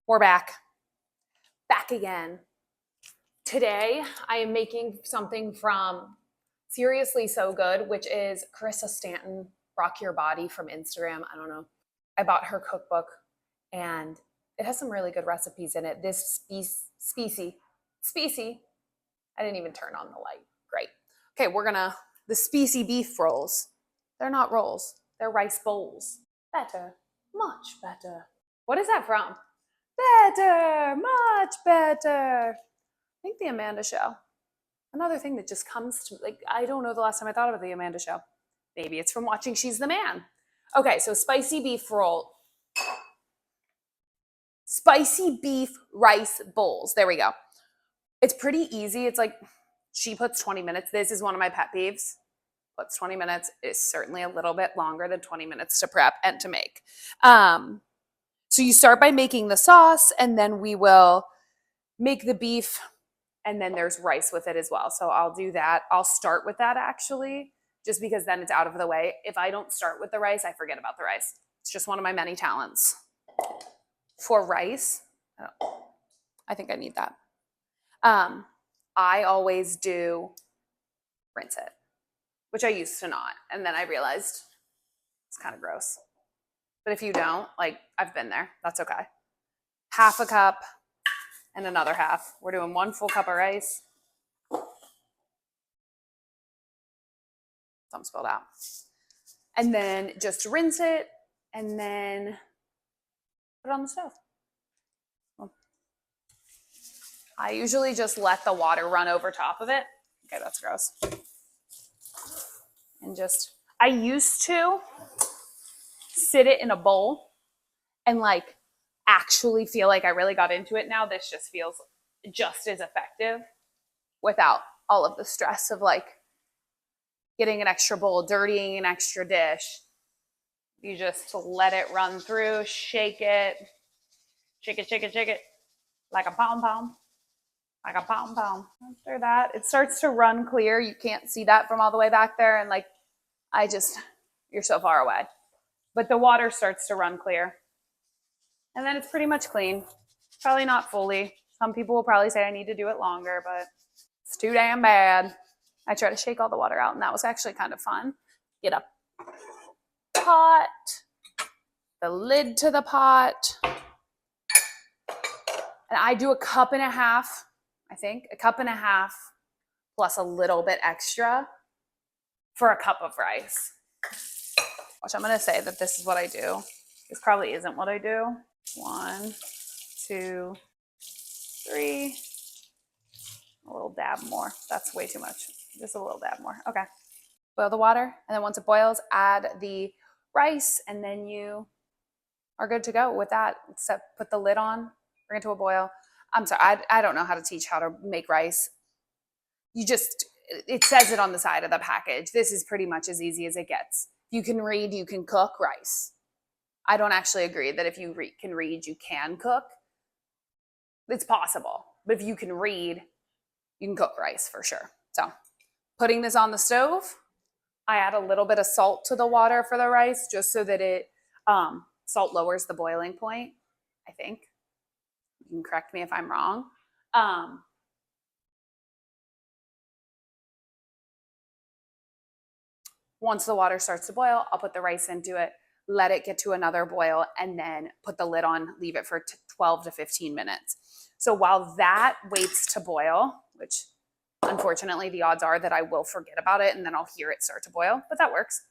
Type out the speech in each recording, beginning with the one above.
We're back again. Today, I am making something from Seriously So Good, which is Carissa Stanton, Rock Your Body from Instagram. I don't know. I bought her cookbook and it has some really good recipes in it. This species, I didn't even turn on the light. Great. Okay, the species beef rolls. They're not rolls, they're rice bowls. Better, much better. What is that from? Better, much better. I think the Amanda Show. Another thing that just comes to, like, I don't know the last time I thought about the Amanda Show. Maybe it's from watching She's the Man. Okay, so spicy beef roll. Spicy beef rice bowls. There we go. It's pretty easy. It's like, she puts 20 minutes. This is one of my pet peeves. Puts 20 minutes. It's certainly a little bit longer than 20 minutes to prep and to make. So you start by making the sauce, and then we will make the beef, and then there's rice with it as well. So I'll do that. I'll start with that actually, just because then it's out of the way. If I don't start with the rice, I forget about the rice. It's just one of my many talents. For rice, I think I need that. I always do rinse it, which I used to not. And then I realized it's kind of gross. But if you don't, like, I've been there, that's okay. Half a cup and another half. We're doing 1 full cup of rice. Some spilled out. And then just rinse it and then put it on the stove. I usually just let the water run over top of it. Okay, that's gross. And I used to sit it in a bowl and like actually feel like I really got into it. Now this just feels just as effective without all of the stress of like getting an extra bowl, dirtying an extra dish. You just let it run through, shake it, like a pom-pom. Like a pom-pom. After that, it starts to run clear. You can't see that from all the way back there. And like, you're so far away. But the water starts to run clear. And then it's pretty much clean. Probably not fully. Some people will probably say I need to do it longer, but it's too damn bad. I try to shake all the water out, and that was actually kind of fun. Get a pot, the lid to the pot. And I do 1.5 cups. I think 1.5 cups plus a little bit extra for a cup of rice. Which I'm going to say that this is what I do. This probably isn't what I do. 1, 2, 3. A little dab more. That's way too much. Just a little dab more. Okay. Boil the water. And then once it boils, add the rice. And then you are good to go with that. Put the lid on, bring it to a boil. I'm sorry, I don't know how to teach how to make rice. It says it on the side of the package. This is pretty much as easy as it gets. You can read, you can cook rice. I don't actually agree that if you can read, you can cook. It's possible. But if you can read, you can cook rice for sure. So putting this on the stove, I add a little bit of salt to the water for the rice, just so that salt lowers the boiling point, I think. You can correct me if I'm wrong. Once the water starts to boil, I'll put the rice into it, let it get to another boil, and then put the lid on, leave it for 12 to 15 minutes. So while that waits to boil, which unfortunately the odds are that I will forget about it and then I'll hear it start to boil, but that works.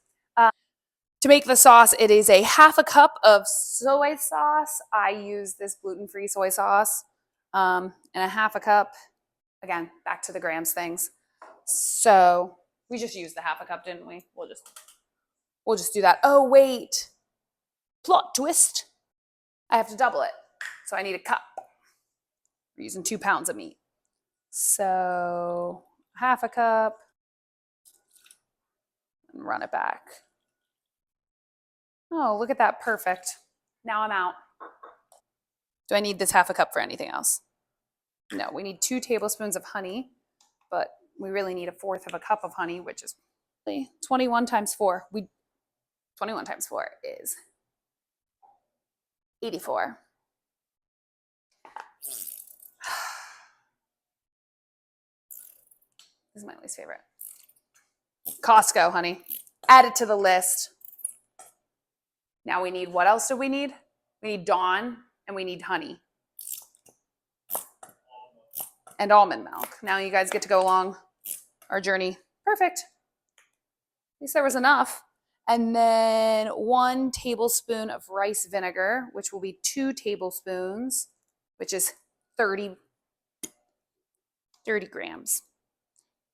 To make the sauce, it is a 1/2 cup of soy sauce. I use this gluten-free soy sauce, and a 1/2 cup. Again, back to the grams things. So we just used the 1/2 cup, didn't we? We'll just do that. Oh wait, plot twist. I have to double it, so I need a cup. We're using 2 pounds of meat, so 1/2 cup, and run it back. Oh, look at that. Perfect. Now I'm out. Do I need this 1/2 cup for anything else? No, we need 2 tablespoons of honey, but we really need 1/4 cup of honey, which is 21 times 4. 21 times 4 is 84. This is my least favorite. Costco, honey. Add it to the list. Now we need, what else do we need? We need Dawn and we need honey. And almond milk. Now you guys get to go along our journey. Perfect. At least there was enough. And then 1 tablespoon of rice vinegar, which will be 2 tablespoons, which is 30 grams.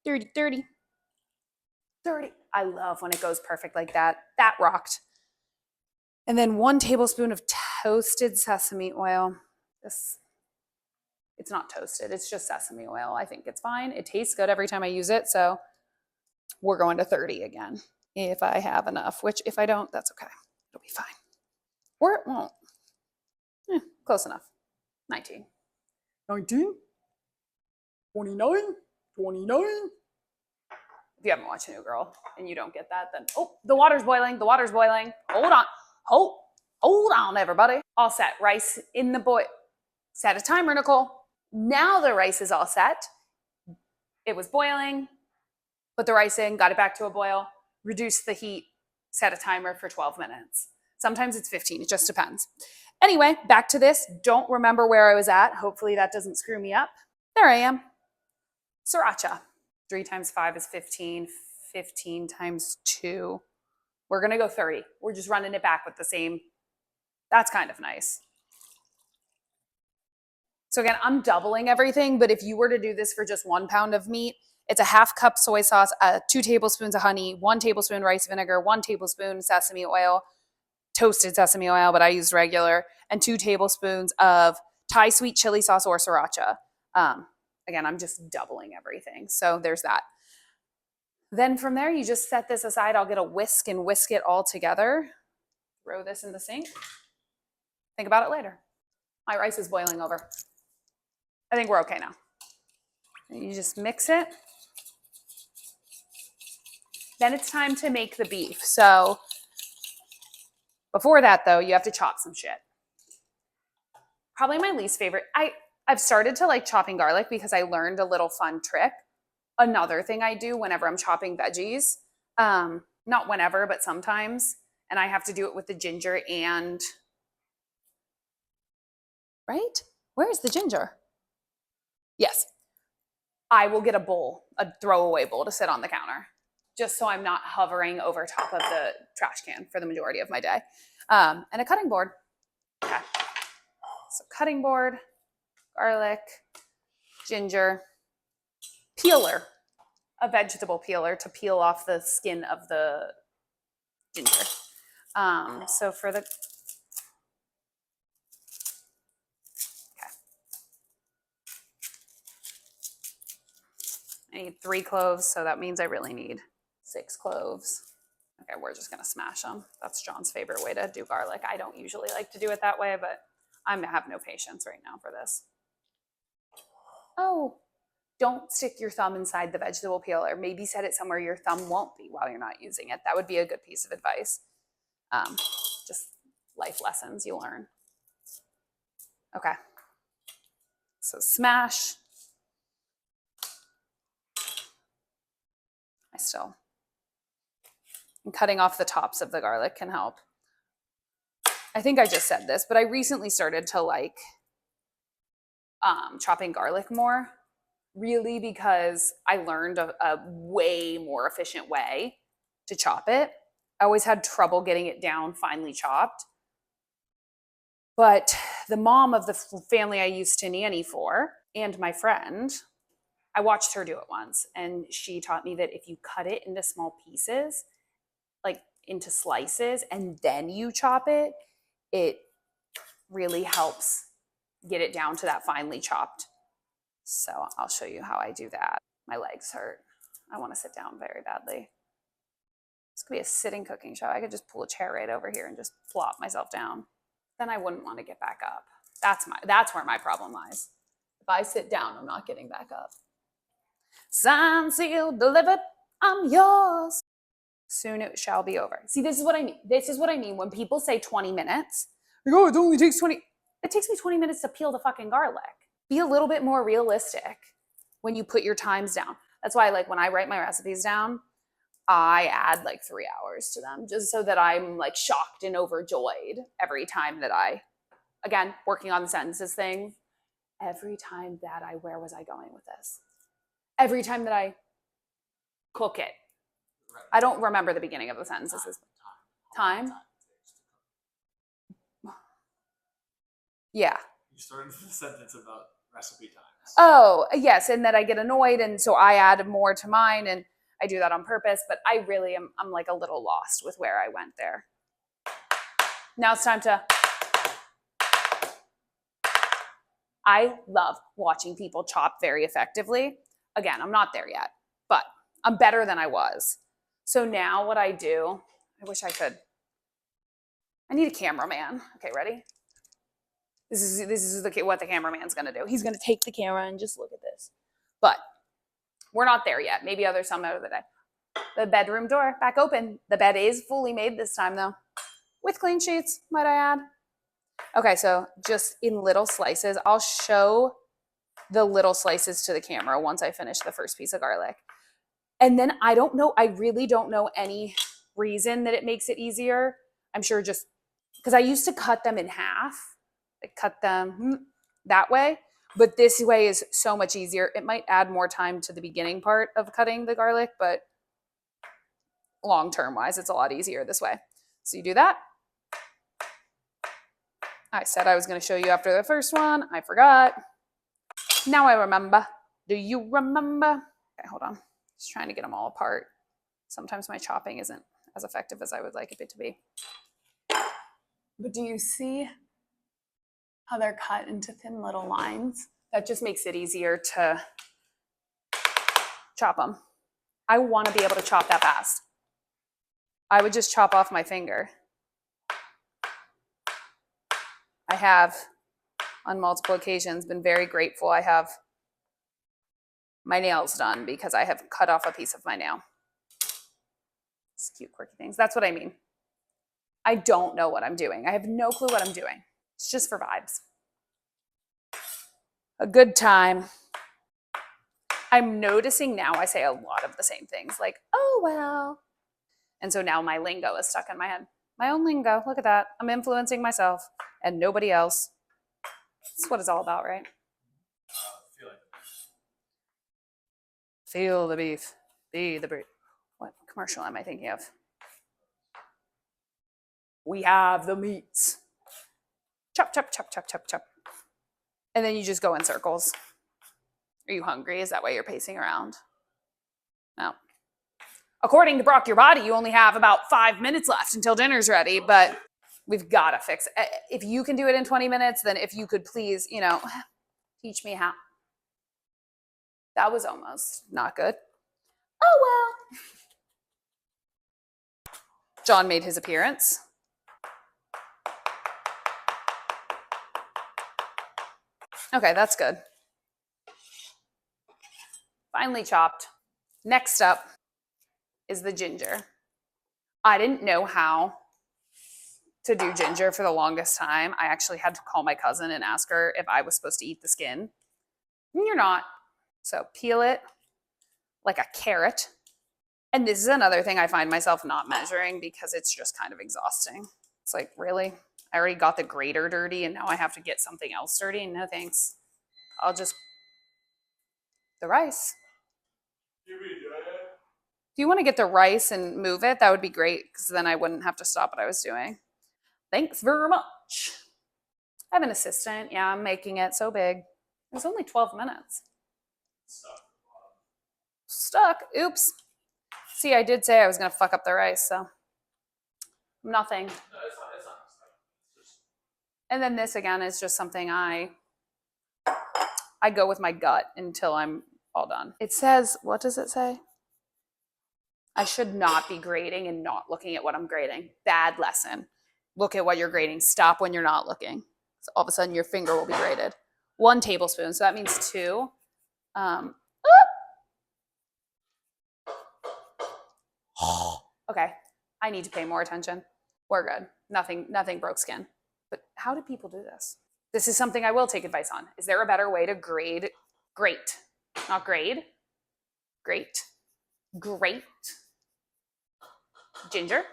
30. I love when it goes perfect like that. That rocked. And then 1 tablespoon of toasted sesame oil. It's not toasted, it's just sesame oil. I think it's fine. It tastes good every time I use it, so we're going to 30 again if I have enough, which if I don't, that's okay. It'll be fine. Or it won't. Close enough. 19. 29. If you haven't watched New Girl and you don't get that, then, oh, the water's boiling. Hold on, everybody. All set. Rice in the boil. Set a timer, Nicole. Now the rice is all set. It was boiling. Put the rice in, got it back to a boil, reduced the heat, set a timer for 12 minutes. Sometimes it's 15, it just depends. Anyway, back to this. Don't remember where I was at. Hopefully that doesn't screw me up. There I am. Sriracha. 3 times 5 is 15. 15 times 2. We're going to go 30. We're just running it back with the same. That's kind of nice. So again, I'm doubling everything, but if you were to do this for just 1 pound of meat, it's a 1/2 cup soy sauce, 2 tablespoons of honey, 1 tablespoon rice vinegar, 1 tablespoon sesame oil, toasted sesame oil, but I used regular, and 2 tablespoons of Thai sweet chili sauce or sriracha. Again, I'm just doubling everything. So there's that. Then from there, you just set this aside. I'll get a whisk and whisk it all together. Throw this in the sink. Think about it later. My rice is boiling over. I think we're okay now. And you just mix it. Then it's time to make the beef. So before that, though, you have to chop some shit. Probably my least favorite. I've started to like chopping garlic because I learned a little fun trick. Another thing I do whenever I'm chopping veggies, not whenever, but sometimes, and I have to do it with the ginger and, right? Where's the ginger? Yes. I will get a bowl, a throwaway bowl to sit on the counter, just so I'm not hovering over top of the trash can for the majority of my day. And a cutting board. Okay. So cutting board, garlic, ginger, peeler, a vegetable peeler to peel off the skin of the ginger. So for the, okay. I need 3 cloves, so that means I really need 6 cloves. Okay, we're just gonna smash them. That's John's favorite way to do garlic. I don't usually like to do it that way, but I have no patience right now for this. Oh, don't stick your thumb inside the vegetable peeler. Maybe set it somewhere your thumb won't be while you're not using it. That would be a good piece of advice. Just life lessons you learn. Okay. So smash. And cutting off the tops of the garlic can help. I think I just said this, but I recently started to like chopping garlic more, really because I learned a way more efficient way to chop it. I always had trouble getting it down finely chopped. But the mom of the family I used to nanny for and my friend, I watched her do it once, and she taught me that if you cut it into small pieces, like into slices, and then you chop it, it really helps get it down to that finely chopped. So I'll show you how I do that. My legs hurt. I want to sit down very badly. This could be a sitting cooking show. I could just pull a chair right over here and just plop myself down. Then I wouldn't want to get back up. That's where my problem lies. If I sit down, I'm not getting back up. Signed, sealed, delivered, I'm yours. Soon it shall be over. See, this is what I mean. This is what I mean when people say 20 minutes. Like, oh, it only takes 20. It takes me 20 minutes to peel the fucking garlic. Be a little bit more realistic when you put your times down. That's why like when I write my recipes down, I add like 3 hours to them just so that I'm like shocked and overjoyed every time that again, working on the sentences thing, every time that where was I going with this? Every time that I cook it, I don't remember the beginning of the sentences. Time? Yeah. You started the sentence about recipe times. Oh, yes, and that I get annoyed, and so I add more to mine, and I do that on purpose, but I really I'm like a little lost with where I went there. Now it's time to... I love watching people chop very effectively. Again, I'm not there yet, but I'm better than I was. So now what I do, I wish I could. I need a cameraman. Okay, ready? This is what the cameraman's gonna do. He's gonna take the camera and just look at this. But we're not there yet. Maybe some other day. The bedroom door back open. The bed is fully made this time though, with clean sheets, might I add. Okay, so just in little slices. I'll show the little slices to the camera once I finish the first piece of garlic. And then I don't know, I really don't know any reason that it makes it easier. I'm sure just because I used to cut them in half, like cut them that way, but this way is so much easier. It might add more time to the beginning part of cutting the garlic, but long-term wise, it's a lot easier this way. So you do that. I said I was going to show you after the first one. I forgot. Now I remember. Do you remember? Okay, hold on. Just trying to get them all apart. Sometimes my chopping isn't as effective as I would like it to be. But do you see how they're cut into thin little lines? That just makes it easier to chop them. I want to be able to chop that fast. I would just chop off my finger. I have, on multiple occasions, been very grateful I have my nails done because I have cut off a piece of my nail. It's cute, quirky things. That's what I mean. I don't know what I'm doing. I have no clue what I'm doing. It's just for vibes. A good time. I'm noticing now I say a lot of the same things, like, oh, well. And so now my lingo is stuck in my head. My own lingo. Look at that. I'm influencing myself and nobody else. That's what it's all about, right? Feel the beef. Be the beef. What commercial am I thinking of? We have the meats. Chop, chop, chop, chop, chop, chop. And then you just go in circles. Are you hungry? Is that why you're pacing around? No. According to Brock Your Body, you only have about 5 minutes left until dinner's ready, but we've got to fix it. If you can do it in 20 minutes, then if you could please, teach me how. That was almost not good. Oh, well. John made his appearance. Okay, that's good. Finely chopped. Next up is the ginger. I didn't know how to do ginger for the longest time. I actually had to call my cousin and ask her if I was supposed to eat the skin. You're not. So peel it like a carrot. And this is another thing I find myself not measuring because it's just kind of exhausting. It's like, really? I already got the grater dirty and now I have to get something else dirty? No thanks. I'll just... The rice. If you want to get the rice and move it, that would be great because then I wouldn't have to stop what I was doing. Thanks very much. I have an assistant. Yeah, I'm making it so big. It was only 12 minutes. Stuck. Oops. See, I did say I was going to fuck up the rice, so nothing. And then this again is just something I go with my gut until I'm all done. It says, what does it say? I should not be grading and not looking at what I'm grading. Bad lesson. Look at what you're grading. Stop when you're not looking. So all of a sudden your finger will be graded. 1 tablespoon, so that means 2. Okay, I need to pay more attention. We're good. Nothing broke skin. But how do people do this? This is something I will take advice on. Is there a better way to grate? Not grade. grate, ginger,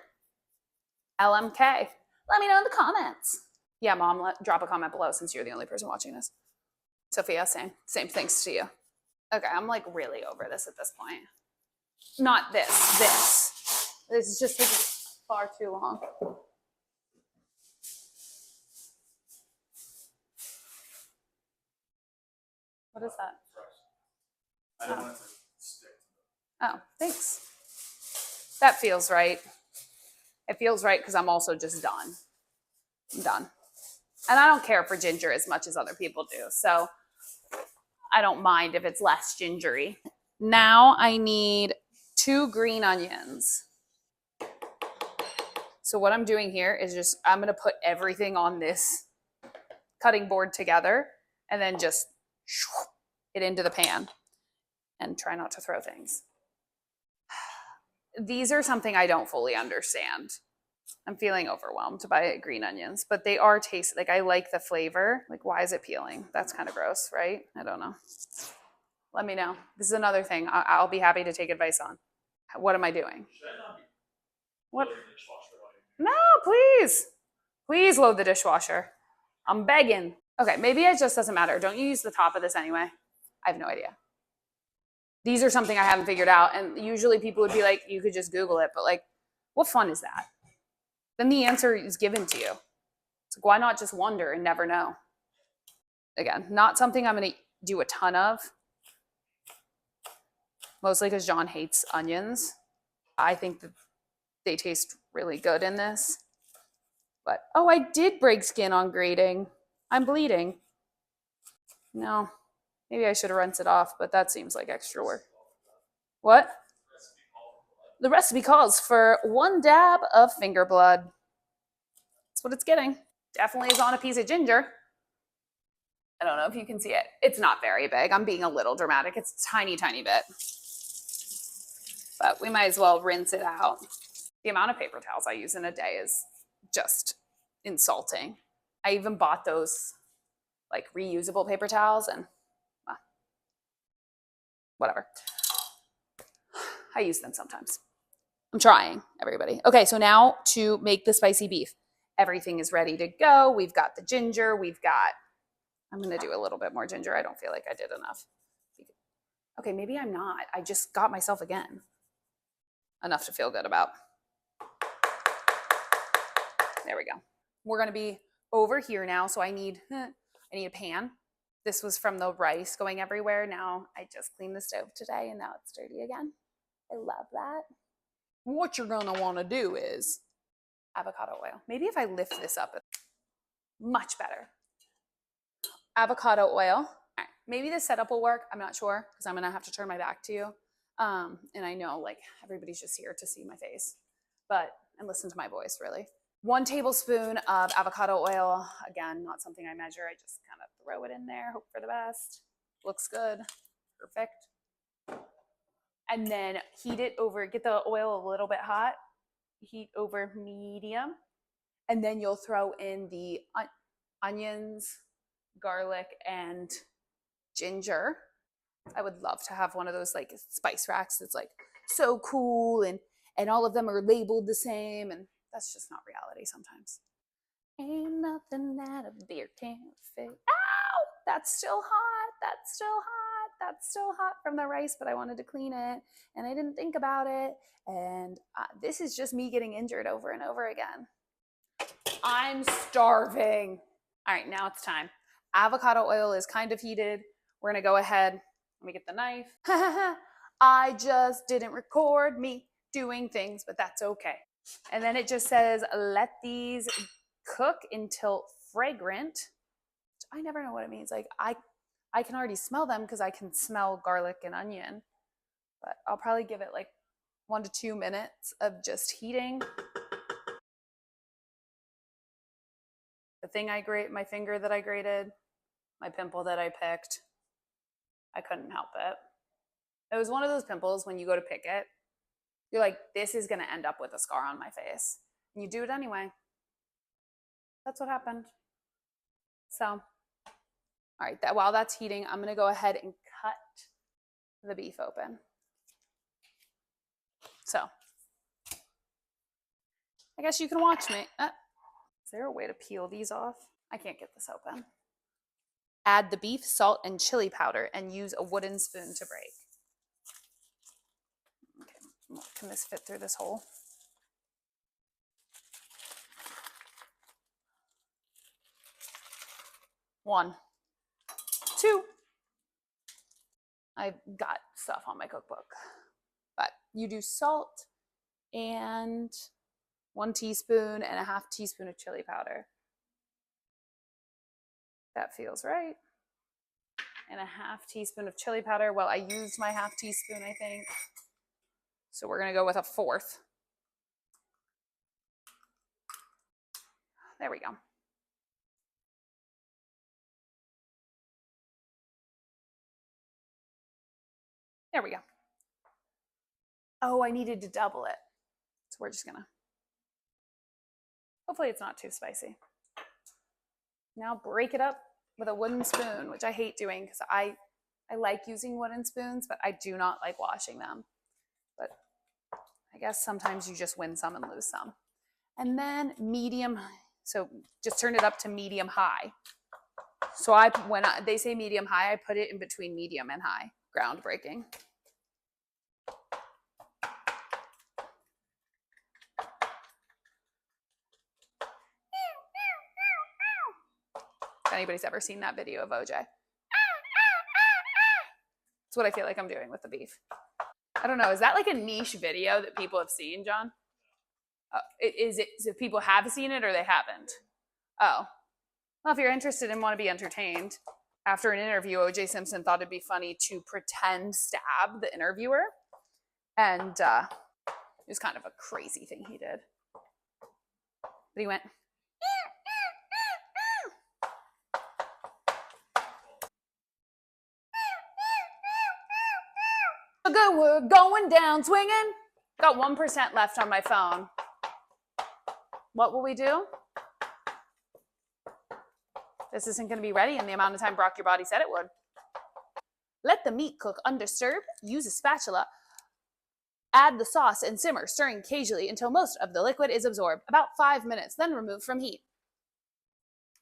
LMK. Let me know in the comments. Yeah, Mom, drop a comment below since you're the only person watching this. Sophia, same thanks to you. Okay, I'm like really over this at this point. Not this. This is just taking far too long. What is that? I don't want it to stick. Oh, thanks. That feels right. It feels right because I'm also just done. I'm done. And I don't care for ginger as much as other people do. So I don't mind if it's less gingery. Now I need 2 green onions. So what I'm doing here is just, I'm going to put everything on this cutting board together and then just it into the pan and try not to throw things. These are something I don't fully understand. I'm feeling overwhelmed by green onions, but they are tasty. Like I like the flavor. Like why is it peeling? That's kind of gross, right? I don't know. Let me know. This is another thing I'll be happy to take advice on. What am I doing? What? No, please. Please load the dishwasher. I'm begging. Okay, maybe it just doesn't matter. Don't you use the top of this anyway? I have no idea. These are something I haven't figured out. And usually people would be like, you could just Google it. But like, what fun is that? Then the answer is given to you. It's like, why not just wonder and never know? Again, not something I'm going to do a ton of. Mostly because John hates onions. I think that they taste really good in this. But, oh, I did break skin on grating. I'm bleeding. No, maybe I should have rinsed it off, but that seems like extra work. What? The recipe calls for 1 dab of finger blood. That's what it's getting. Definitely is on a piece of ginger. I don't know if you can see it. It's not very big. I'm being a little dramatic. It's a tiny, tiny bit. But we might as well rinse it out. The amount of paper towels I use in a day is just insulting. I even bought those like reusable paper towels and whatever. I use them sometimes. I'm trying, everybody. Okay, so now to make the spicy beef. Everything is ready to go. We've got the ginger. I'm going to do a little bit more ginger. I don't feel like I did enough. Okay, maybe I'm not. I just got myself again. Enough to feel good about. There we go. We're going to be over here now, so I need a pan. This was from the rice going everywhere. Now I just cleaned the stove today, and now it's dirty again. I love that. What you're going to want to do is avocado oil. Maybe if I lift this up, much better. Avocado oil. All right. Maybe this setup will work. I'm not sure because I'm going to have to turn my back to you. And I know like everybody's just here to see my face, and listen to my voice really. 1 tablespoon of avocado oil. Again, not something I measure. I just kind of throw it in there, hope for the best. Looks good. Perfect. And then heat it over, get the oil a little bit hot, heat over medium. And then you'll throw in the onions, garlic, and ginger. I would love to have one of those like spice racks that's like so cool and all of them are labeled the same, and that's just not reality sometimes. Ain't nothing that a beer can't fix. Ow! That's still hot. That's still hot. That's still hot from the rice, but I wanted to clean it and I didn't think about it. And this is just me getting injured over and over again. I'm starving. All right, now it's time. Avocado oil is kind of heated. We're going to go ahead. Let me get the knife. I just didn't record me doing things, but that's okay. And then it just says, let these cook until fragrant. I never know what it means. Like I can already smell them because I can smell garlic and onion, but I'll probably give it like 1 to 2 minutes of just heating. The thing my finger that I grated, my pimple that I picked, I couldn't help it. It was one of those pimples when you go to pick it, you're like, this is going to end up with a scar on my face. And you do it anyway. That's what happened. So, all right, while that's heating, I'm going to go ahead and cut the beef open. So I guess you can watch me. Is there a way to peel these off? I can't get this open. Add the beef, salt, and chili powder and use a wooden spoon to break. Okay, can this fit through this hole? One, two. I've got stuff on my cookbook, but you do salt and 1 teaspoon and a half teaspoon of chili powder. That feels right. And a half teaspoon of chili powder. Well, I used my half teaspoon, I think. So we're gonna go with a 1/4. There we go. There we go. Oh, I needed to double it. So we're just gonna, hopefully it's not too spicy. Now break it up with a wooden spoon, which I hate doing because I like using wooden spoons, but I do not like washing them. But I guess sometimes you just win some and lose some. And then medium, so just turn it up to medium high. So when they say medium high, I put it in between medium and high. Groundbreaking. If anybody's ever seen that video of OJ. That's what I feel like I'm doing with the beef. I don't know. Is that like a niche video that people have seen, John? Is it if people have seen it or they haven't? Oh. Well, if you're interested and want to be entertained, after an interview, OJ Simpson thought it'd be funny to pretend stab the interviewer. And it was kind of a crazy thing he did. But he went, good, we're going down swinging. Got 1% left on my phone. What will we do? This isn't going to be ready in the amount of time Brock Your Body said it would. Let the meat cook undisturbed. Use a spatula. Add the sauce and simmer, stirring occasionally until most of the liquid is absorbed. About 5 minutes, then remove from heat.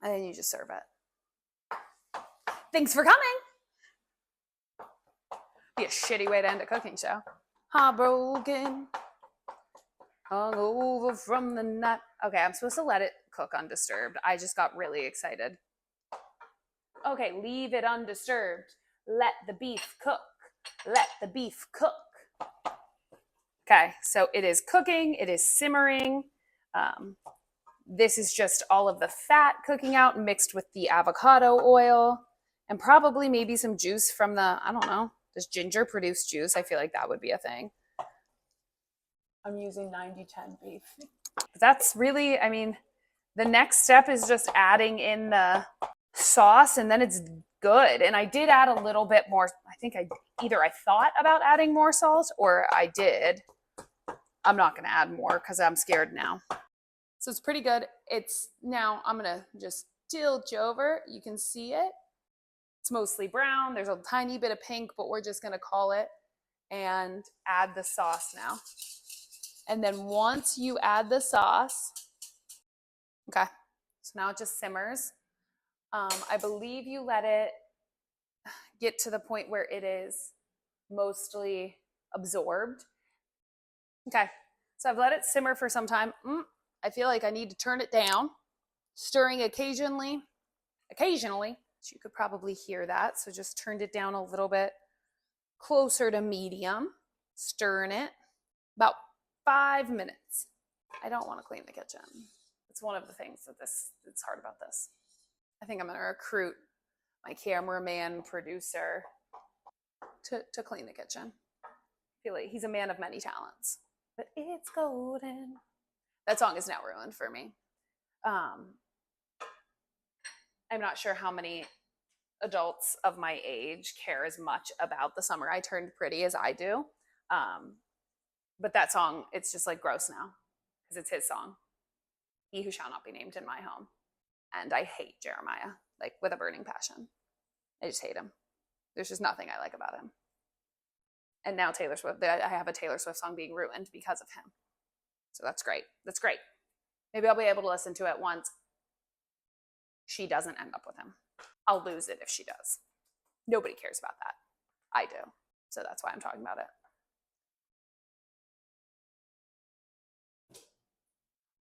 And then you just serve it. Thanks for coming. Be a shitty way to end a cooking show. Heartbroken, hungover from the night. Okay, I'm supposed to let it cook undisturbed. I just got really excited. Okay, leave it undisturbed. Let the beef cook. Let the beef cook. Okay, so it is cooking. It is simmering. This is just all of the fat cooking out mixed with the avocado oil and probably maybe some juice from the, I don't know, does ginger produce juice? I feel like that would be a thing. I'm using 90-10 beef. That's really, I mean, the next step is just adding in the sauce and then it's good. And I did add a little bit more. I think I thought about adding more salt or I did. I'm not going to add more because I'm scared now. So it's pretty good. It's now I'm going to just tilt you over. You can see it. It's mostly brown. There's a tiny bit of pink, but we're just going to call it and add the sauce now. And then once you add the sauce, okay, so now it just simmers. I believe you let it get to the point where it is mostly absorbed. Okay, so I've let it simmer for some time. I feel like I need to turn it down, stirring occasionally. So you could probably hear that. So just turned it down a little bit closer to medium, stirring it about 5 minutes. I don't want to clean the kitchen. It's one of the things it's hard about this. I think I'm going to recruit my cameraman, producer to clean the kitchen. I feel like he's a man of many talents. But it's golden. That song is now ruined for me. I'm not sure how many adults of my age care as much about The Summer I Turned Pretty as I do. But that song, it's just like gross now because it's his song. He who shall not be named in my home. And I hate Jeremiah, like with a burning passion. I just hate him. There's just nothing I like about him. And now Taylor Swift, I have a Taylor Swift song being ruined because of him. So that's great. That's great. Maybe I'll be able to listen to it once she doesn't end up with him. I'll lose it if she does. Nobody cares about that. I do. So that's why I'm talking about it.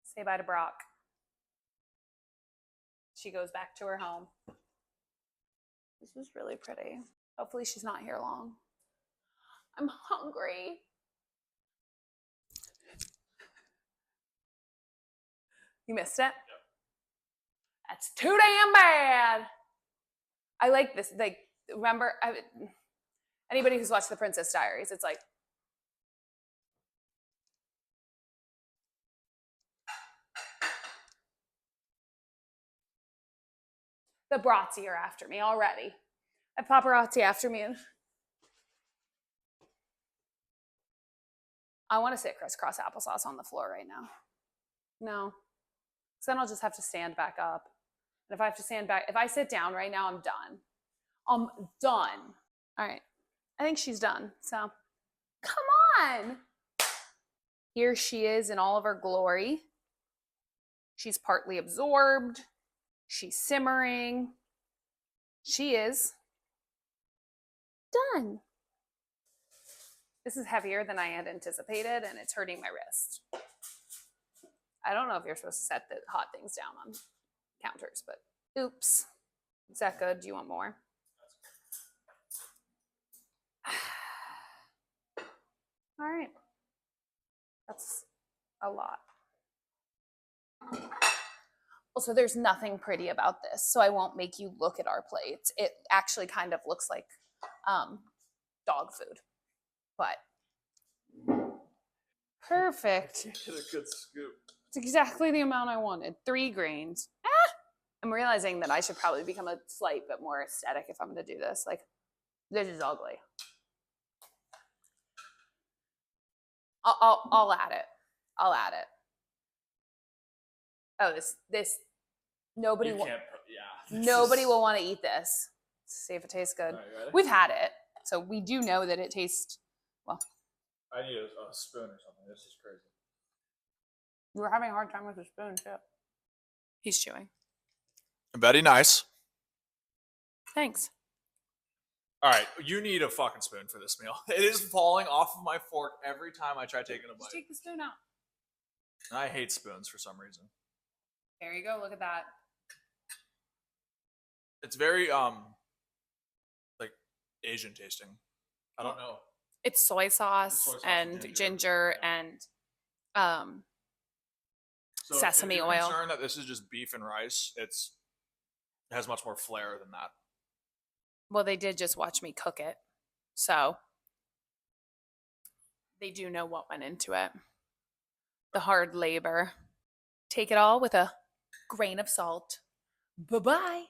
Say bye to Brock. She goes back to her home. This is really pretty. Hopefully she's not here long. I'm hungry. You missed it? Yep. That's too damn bad. I like this. Like, remember, anybody who's watched The Princess Diaries, it's like, the Bratzi are after me already. I have paparazzi after me. And I want to sit crisscross applesauce on the floor right now. No. Because then I'll just have to stand back up. And if I have to stand back, if I sit down right now, I'm done. I'm done. All right. I think she's done. So, come on. Here she is in all of her glory. She's partly absorbed. She's simmering. She is done. This is heavier than I had anticipated, and it's hurting my wrist. I don't know if you're supposed to set the hot things down on counters, but oops. Is that good? Do you want more? All right. That's a lot. Also, there's nothing pretty about this, so I won't make you look at our plates. It actually kind of looks like dog food, but perfect. Get a good scoop. It's exactly the amount I wanted. 3 grains. I'm realizing that I should probably become a slight bit more aesthetic if I'm going to do this. Like, this is ugly. I'll add it. I'll add it. Oh, this nobody will. Yeah. Nobody will want to eat this. See if it tastes good. Right, We've had it, so we do know that it tastes well. I need a spoon or something. This is crazy. We're having a hard time with the spoon too. He's chewing. Very nice. Thanks. All right, you need a fucking spoon for this meal. It is falling off of my fork every time I try taking a bite. Just take the spoon out. I hate spoons for some reason. There you go. Look at that. It's very like Asian tasting. I don't know. It's soy sauce, Soy sauce and and ginger yeah. and So sesame if you're oil. concerned that this is just beef and rice, it has much more flair than that. Well, they did just watch me cook it, so they do know what went into it. The hard labor. Take it all with a grain of salt. Bye-bye.